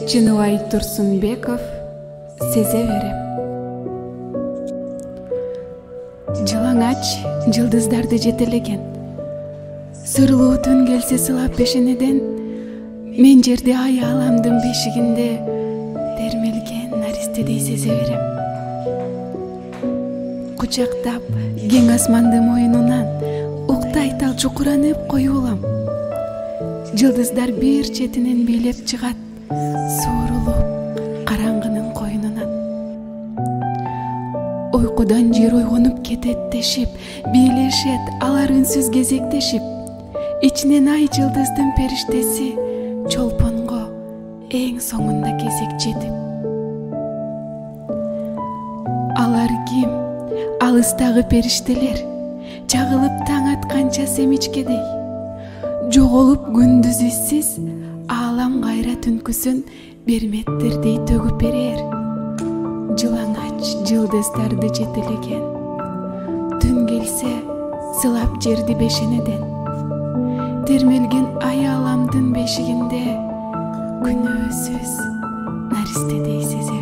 Чыныбай Турсунбеков сезе берем. Жылаңач жылдыздарды жетелеген. Сырлуу түн келсе сылап бешенеден, мен жерде ай аламдын бешигинде термелген наристедей сезе берем. Кучактап кең асманды мойнунан, уктай тал чукуранып коюлам. Жылдыздар бир четинен бийлеп чыгат, суурулуп караңгынын койнунан. Ойкудан жер ойгонуп кетет дешип, бийлешет алар үнсүз кезектешип. Ичинен ай жылдыздын периштеси чолпонго эң соңунда кезек жетип. Алар ким? Алыстагы периштелер, чагылып таң атканча семичкедей. Жоголуп күндүз иссиз, аалам кайра түнкүсүн берметтердей төгүп берер. Жылаңач жылдыздарды жетелеген. Түн келсе, сылап жерди бешенеден. Термелген ай аламдын бешигинде күнөөсүз наристедей сезе